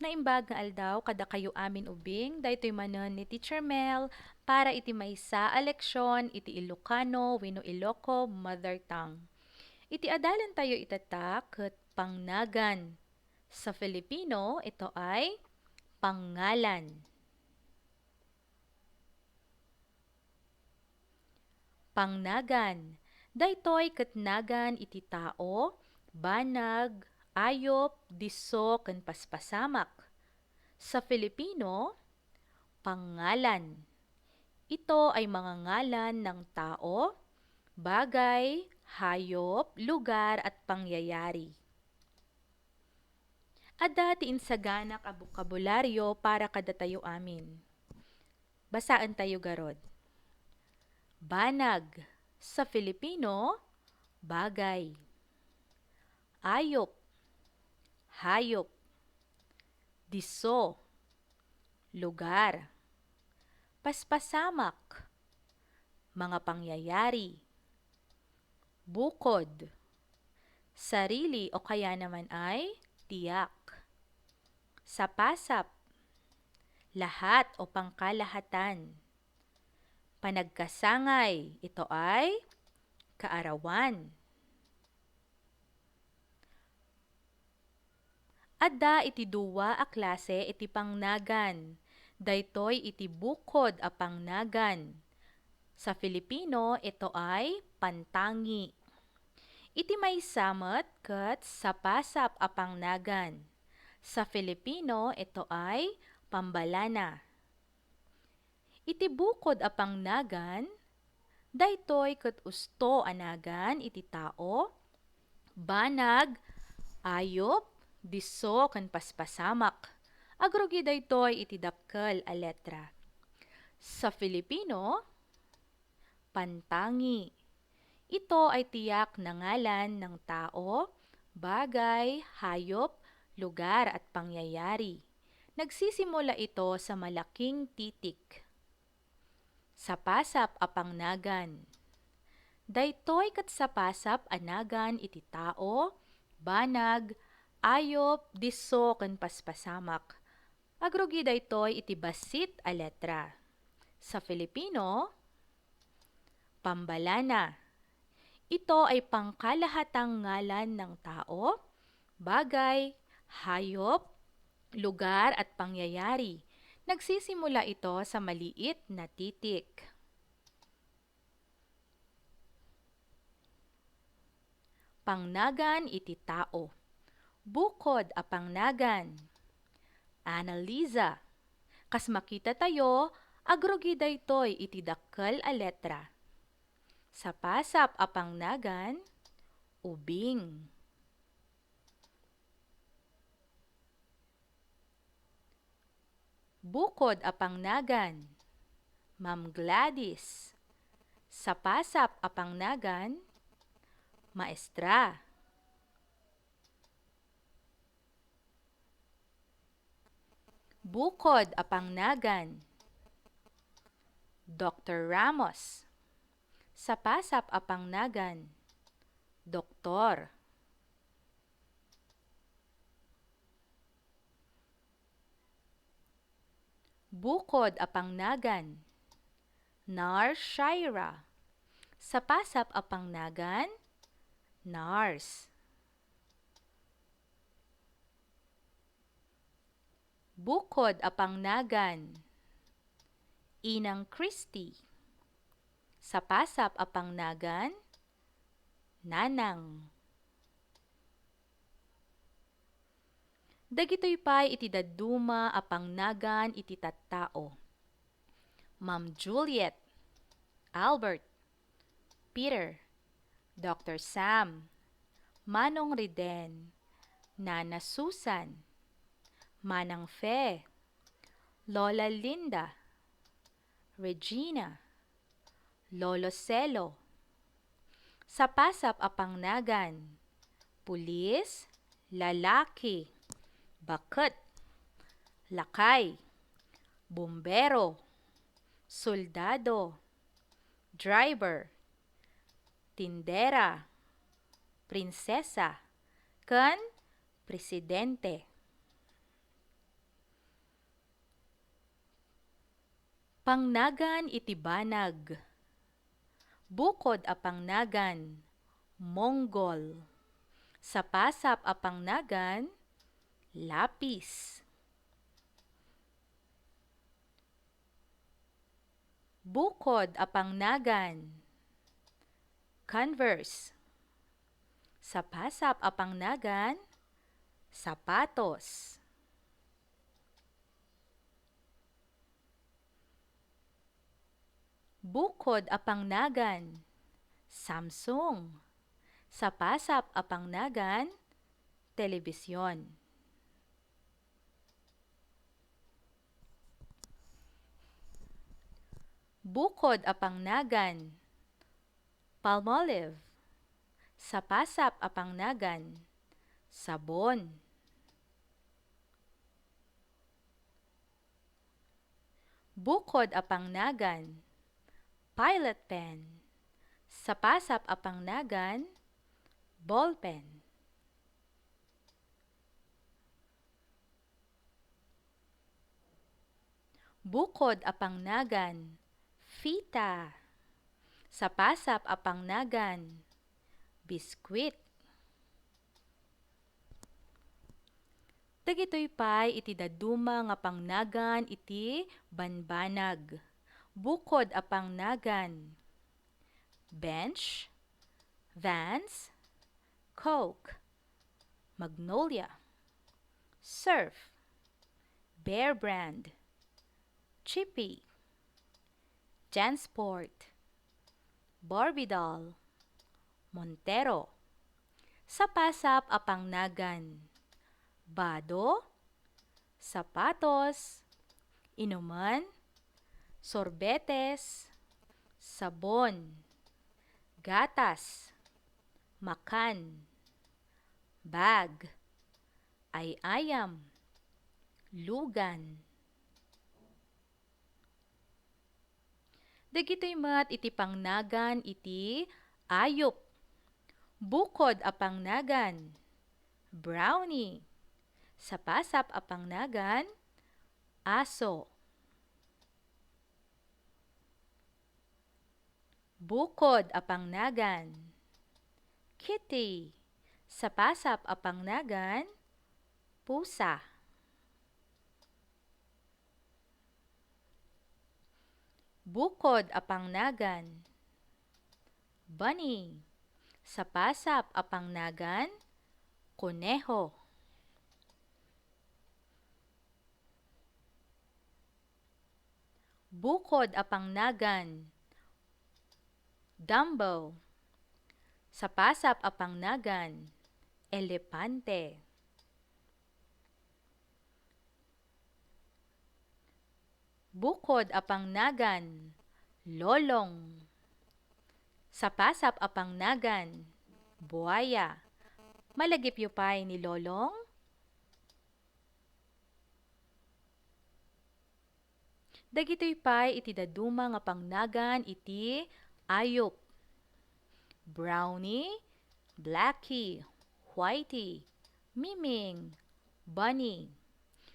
Naimbag nga aldaw kada kayo amin ubing, daytoy manen ni Teacher Mel para iti maysa a leksyon iti Ilocano wenno Iloco mother tongue. Iti adalan tayo itata ket pangnagan. Sa Filipino, ito ay pangalan. Pangnagan. Daytoy ket nagan iti tao, banag, ayop, disso ken paspasamak. Sa Filipino, pangalan. Ito ay mga ngalan ng tao, bagay, hayop, lugar at pangyayari. Adda ti insaganak a bokabularyo para kada tayo amin. Basaan tayo garod. Banag. Sa Filipino, bagay. Ayop. Hayop. Diso. Lugar. Paspasamak. Mga pangyayari. Bukod. Sarili o kaya naman ay tiyak. Sapasap. Lahat o pangkalahatan. Panagkasangay, ito ay kaarawan. Adda iti duwa a klase iti pangnagan. Daytoy iti bukod a pangnagan. Sa Filipino, ito ay pantangi. Iti maysamet ket sapasap a pangnagan. Sa Filipino, ito ay pambalana. Iti bukod a pangnagan, daytoy ket usto anagan iti tao, banag, ayop, disso ken paspasamak. Agrogi daytoy iti dakkel a letra. Sa Filipino, pantangi. Ito ay tiyak na ngalan ng tao, bagay, hayop, lugar at pangyayari. Nagsisimula ito sa malaking titik. Sapasap a pangnagan. Daytoy ket sapasap anagan iti tao, banag, ayop, disso ken paspasamak. Agrogi daytoy iti basit a letra. Sa Filipino, pambalana. Ito ay pangkalahatang ngalan ng tao, bagay, hayop, lugar at pangyayari. Nagsisimula ito sa maliit na titik. Pangnagan iti tao. Bukod a pangnagan. Analiza. Kas makita tayo, agrogi daytoy iti dakkel a letra. Sapasap a pangnagan, ubing. Bukod a pangnagan, Ma'am Gladys. Sapasap a pangnagan, maestra. Bukod a pangnagan, Dr. Ramos. Sapasap a pangnagan, doktor. Bukod a pangnagan, Nars Shaira. Sapasap a pangnagan, nurse. Bukod a pangnagan, Inang Christy. Sapasap a pangnagan, nanang. Dagitoy pay iti dadduma a pangnagan iti tattao. Ma'am Juliet, Albert, Peter, Dr. Sam, Manong Riden, Nana Susan, Manang Fe, Lola Linda, Regina, Lolo Celo. Sapasap a pangnagan, pulis, lalaki, baket, lakay, bumbero, soldado, driver, tindera, prinsesa, ken presidente. Pangnagan iti banag. Bukod a pangnagan, Mongol. Sapasap a pangnagan, lapis. Bukod a pangnagan, Converse. Sapasap a pangnagan, sapatos. Bukod a pangnagan, Samsung. Sapasap a pangnagan, telebisyon. Bukod a pangnagan, Palmolive. Sapasap a pangnagan, sabon. Bukod a pangnagan, Pilot pen. Sapasap a pangnagan, ballpen. Bukod a pangnagan, fita. Sapasap a pangnagan, biskwit. Dagitoy pay iti daduma nga pangnagan iti banbanag. Bukod a pangnagan, Bench, Vans, Coke, Magnolia, Surf, Bear Brand, Chippy, Jansport, Barbie Doll, Montero. Sapasap a pangnagan, Bado, sapatos, inuman, sorbetes, sabon, gatas, makan, bag, ayam, lugan. Dagitoy met iti pangnagan iti ayop. Bukod a pangnagan, brownie. Sapasap a pangnagan, aso. Bukod a pangnagan, kitty. Sapasap a pangnagan, pusa. Bukod a pangnagan, bunny. Sapasap a pangnagan, kuneho. Bukod a pangnagan, Dumbo. Sapasap a pangnagan, elepante. Bukod a pangnagan, lolong. Sapasap a pangnagan, buaya. Malagip yu pay ni lolong? Dagitoy pay iti daduma nga pangnagan iti ayop. Brownie, Blackie, Whitey, Miming, Bunny.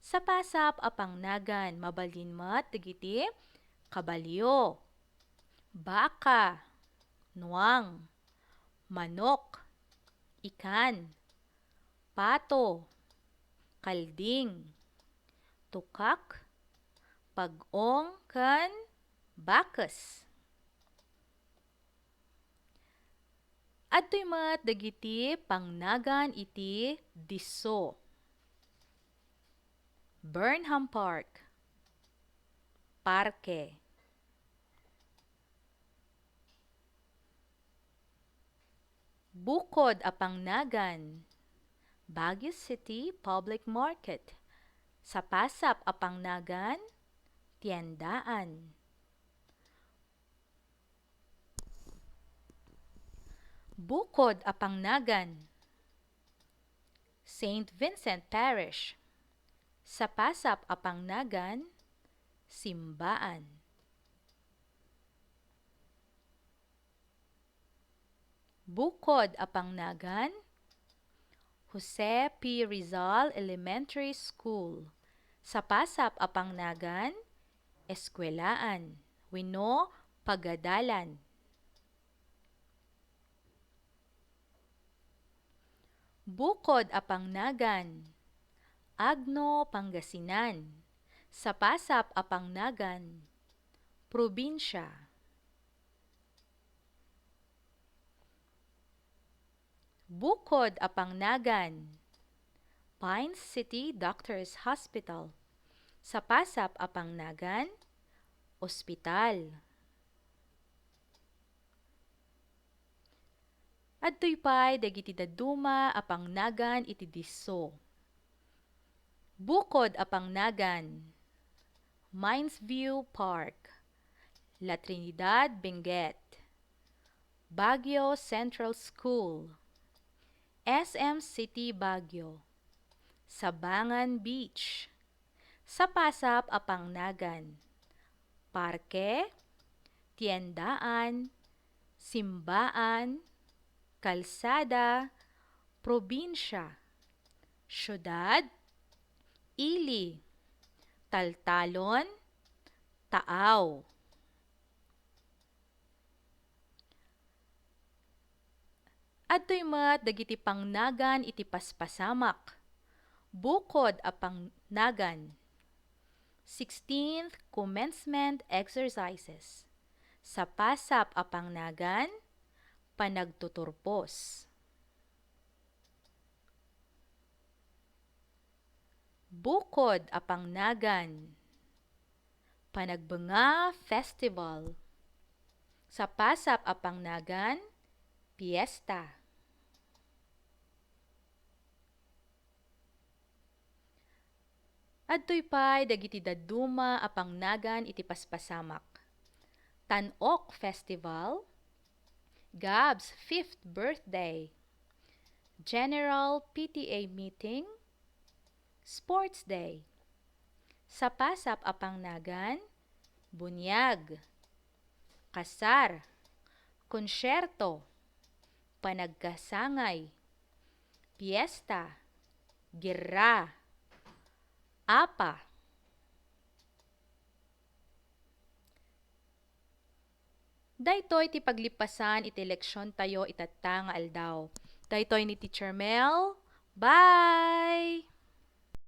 Sapasap a pangnagan, mabalinmat dagiti kabalyo, baka, nuwang, manok, ikan, pato, kalding, tukak, pag-ong ken bakes. Adtoy met dagiti pangnagan iti disso. Burnham Park, parke. Bukod a pangnagan, Baguio City Public Market. Sapasap a pangnagan, tiendaan. Bukod a pangnagan, St. Vincent Parish. Sapasap a pangnagan, simbaan. Bukod a pangnagan, Jose P. Rizal Elementary School. Sapasap a pangnagan, Eskwelaan. Wenno pagadalan. Bukod apang nagan. Agno, Pangasinan. Sapasap apang nagan. Probinsya. Bukod apang nagan. Pines City Doctors Hospital. Sapasap apang nagan. Ospital. Adtoy pay dagiti dadduma apang nagan iti disso. Bukod apang nagan. Mines View Park. La Trinidad, Benguet. Baguio Central School. SM City, Baguio. Sabangan Beach. Sapasap apang nagan. Parke, tiendaan, simbaan, kalsada, probinsya, syudad, ili, taltalon, taaw. Adtoy met dagiti pangnagan iti paspasamak. Bukod apang nagan. 16th Commencement Exercises. Sapasap apang nagan. Panagtuturpos. Bukod apang nagan. Panagbenga Festival. Sapasap apang nagan. Piesta. Adtoy pay dagiti dadduma apang nagan iti paspasamak. Tanok Festival. Gab's 5th birthday. General PTA meeting. Sports Day. Sapasap apang nagan. Bunyag. Kasar. Konsyerto. Panagkasangay. Piesta. Gira. Apa. Daytoy ti paglipasan iti leksyon tayo itatta nga aldaw. Daytoy ni Teacher Mel. Bye!